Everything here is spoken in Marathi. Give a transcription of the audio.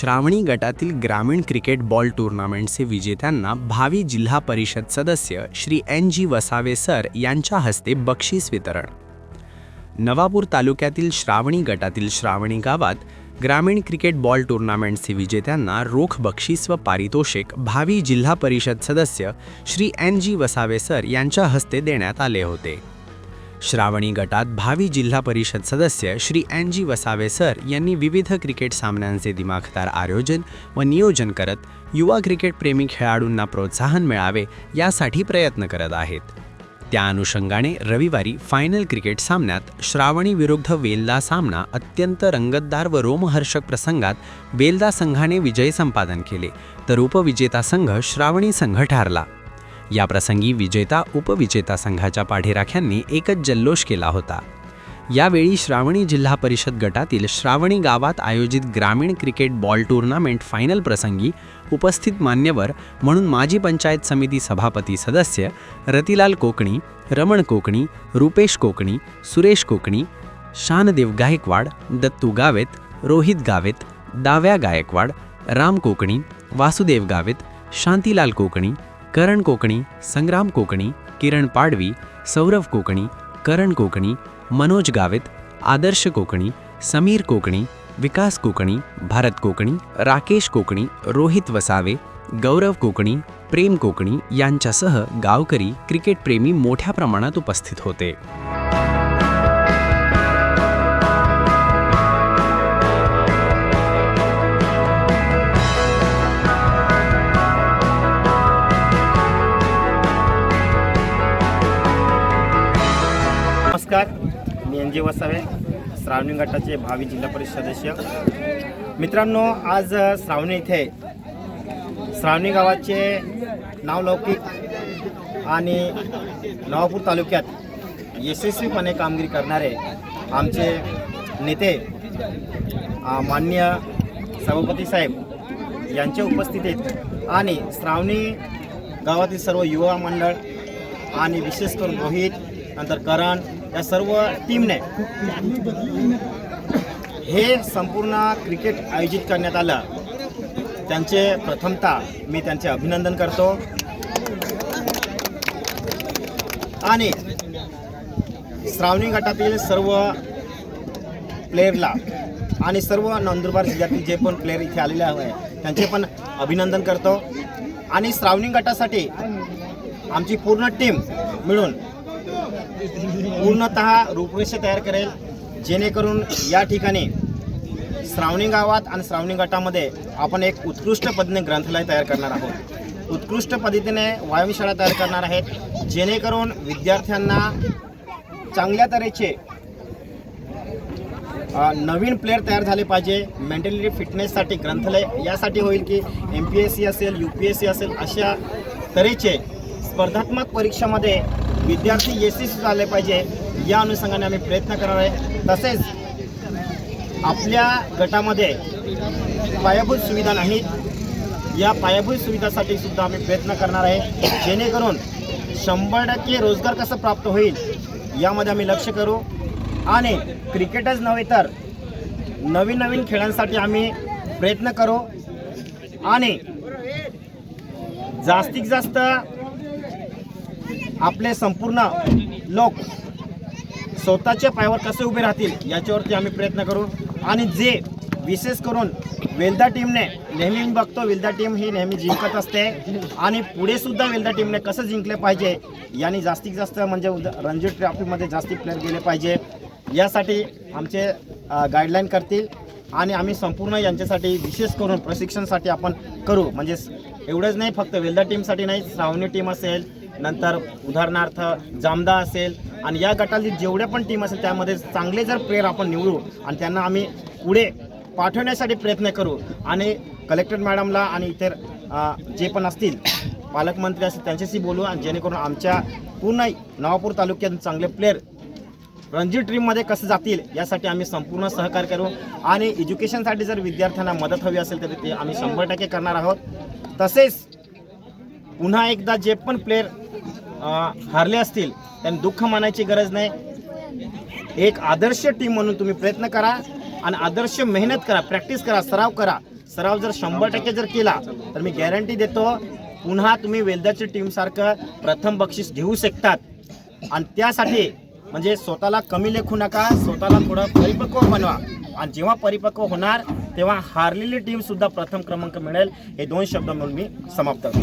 श्रावणी गटातील ग्रामीण क्रिकेट बॉल टूर्नामेंटचे विजेत्यांना भावी जिल्हा परिषद सदस्य श्री NG वसावे सर यांच्या हस्ते बक्षीस वितरण। नवापूर तालुक्यातील श्रावणी गटातील श्रावणी गावात ग्रामीण क्रिकेट बॉल टूर्नामेंटचे विजेत्यांना रोख बक्षीस व पारितोषिक भावी जिल्हा परिषद सदस्य श्री NG वसावे सर यांच्या हस्ते देण्यात आले होते। श्रावणी गटात भावी जिल्हा परिषद सदस्य श्री NG वसावे सर यांनी विविध क्रिकेट सामन्यांचे दिमाखदार आयोजन व नियोजन करत युवा क्रिकेट प्रेमी खेळाडूंना प्रोत्साहन मिळावे यासाठी प्रयत्न करत आहेत। त्या अनुषंगाने रविवारी फायनल क्रिकेट सामन्यात श्रावणी विरुद्ध वेल्दा सामना अत्यंत रंगतदार व रोमहर्षक प्रसंगात वेल्दा संघाने विजय संपादन केले, तर उपविजेता संघ श्रावणी संघ ठरला। या प्रसंगी विजेता उपविजेता संघाच्या पाठीराख्यांनी एकच जल्लोष केला होता। यावेळी श्रावणी जिल्हा परिषद गटातील श्रावणी गावात आयोजित ग्रामीण क्रिकेट बॉल टूर्नामेंट फायनल प्रसंगी उपस्थित मान्यवर म्हणून माजी पंचायत समिती सभापती सदस्य रतिलाल कोकणी, रमण कोकणी, रुपेश कोकणी, सुरेश कोकणी, शानदेव गायकवाड, दत्तू गावेत, रोहित गावेत, दाव्या गायकवाड, राम कोकणी, वासुदेव गावेत, शांतीलाल कोकणी, करण कोकणी, संग्राम कोकणी, किरण पाडवी, सौरव कोकणी, करण कोकणी, मनोज गावेत, आदर्श कोकणी, समीर कोकणी, विकास कोकणी, भारत कोकणी, राकेश कोकणी, रोहित वसावे, गौरव कोकणी, प्रेम कोकणी यांच्यासह गावकरी क्रिकेट प्रेमी मोठ्या प्रमाणात उपस्थित होते। नमस्कार, मी NG वसावे, श्रावणी गटाचे भावी जिल्हा परिषद सदस्य। मित्रांनो, आज श्रावणी इथे श्रावणी गावाचे नावलौकिक आणि नवापूर तालुक्यात यशस्वीपणे कामगिरी करणारे आमचे नेते माननीय सभापती साहेब यांच्या उपस्थितीत आणि श्रावणी गावातील सर्व युवा मंडळ आणि विशेष करून रोहित, नंतर करण, या सर्व टीमने हे संपूर्ण क्रिकेट आयोजित करण्यात आलं। त्यांचे प्रथमतः मी त्यांचे अभिनंदन करतो आणि श्रावणी गटातील सर्व प्लेयरला आणि सर्व नंदुरबार जिल्ह्यातील जे पण प्लेयर इथे आलेले आहेत त्यांचे पण अभिनंदन करतो आणि श्रावणी गटासाठी आमची पूर्ण टीम मिळून पूर्णतः रूपरेषा तयार करेल, जेणेकरून या ठिकाणी श्रावणी गावात आणि श्रावणी गटामध्ये आपण एक उत्कृष्ट पद्धतीने ग्रंथालय तयार करणार आहोत, उत्कृष्ट पद्धतीने व्यायामशाळा तयार करणार आहेत, जेणेकरून विद्यार्थ्यांना चांगल्या तऱ्हेचे नवीन प्लेयर तयार झाले पाहिजे। मेंटॅलिटी फिटनेससाठी ग्रंथालय यासाठी होईल की MPSC असेल, UPSC असेल, अशा तऱ्हेचे स्पर्धात्मक परीक्षामध्ये विद्यार्थी यशस्वी झाले पाहिजे, या अनुषंगाने आम्ही प्रयत्न करणार आहे। तसेच आपल्या गटामध्ये पायाभूत सुविधा नाहीत, या पायाभूत सुविधासाठी सुद्धा आम्ही प्रयत्न करणार आहे, जेणेकरून 100% रोजगार कसं प्राप्त होईल यामध्ये आम्ही लक्ष करू आणि क्रिकेटच नव्हे तर नवीन नवीन खेळांसाठी आम्ही प्रयत्न करू आणि जास्तीत जास्त आपले संपूर्ण लोक स्वतःच्या पायावर कसे उभे राहतील याच्यावरती आम्ही प्रयत्न करू आणि जे विशेष करून वेल्दा टीमने नेहमी मी बघतो, वेल्दा टीम ही नेहमी जिंकत असते आणि पुढे सुद्धा वेल्दा टीमने कसं जिंकले पाहिजे याने जास्तीत जास्त म्हणजे रणजी ट्रॉफीमध्ये जास्ती प्लेयर गेले पाहिजे यासाठी आमचे गाईडलाईन करतील आणि आम्ही संपूर्ण यांच्यासाठी विशेष करून प्रशिक्षणासाठी आपण करू। म्हणजे एवढंच नाही, फक्त वेल्दा टीमसाठी नाही, श्रावणी टीम असेल, नंतर उदाहरणार्थ जामदा असेल आणि या गटातील जेवढ्या पण टीम असेल त्यामध्ये चांगले जर प्लेयर आपण निवडू आणि त्यांना आम्ही पुढे पाठवण्यासाठी प्रयत्न करू आणि कलेक्टर मॅडमला आणि इतर जे पण असतील पालकमंत्री असतील त्यांच्याशी बोलू आणि जेणेकरून आमच्या पूर्ण नवापूर तालुक्यात चांगले प्लेयर रणजी टीममध्ये कसं जातील यासाठी आम्ही संपूर्ण सहकार्य करू आणि एज्युकेशनसाठी जर विद्यार्थ्यांना मदत हवी असेल तर ते आम्ही 100% करणार आहोत। तसेच पुन्हा एकदा जे पण प्लेयर हारले असतील त्यांनी दुःख मानायची गरज नाही, एक आदर्श टीम म्हणून तुम्ही प्रयत्न करा आणि आदर्श मेहनत करा, प्रॅक्टिस करा, सराव करा, सराव जर 100% जर केला तर मी गॅरंटी देतो पुन्हा तुम्ही वेल्दाची टीमसारखं प्रथम बक्षीस घेऊ शकतात. आणि त्यासाठी म्हणजे स्वतःला कमी लेखू नका, स्वतःला थोडं परिपक्व बनवा. आणि जेव्हा परिपक्व होणार तेव्हा हारलेली टीम सुद्धा प्रथम क्रमांक मिळेल. हे 2 शब्द म्हणून मी समाप्त करतो.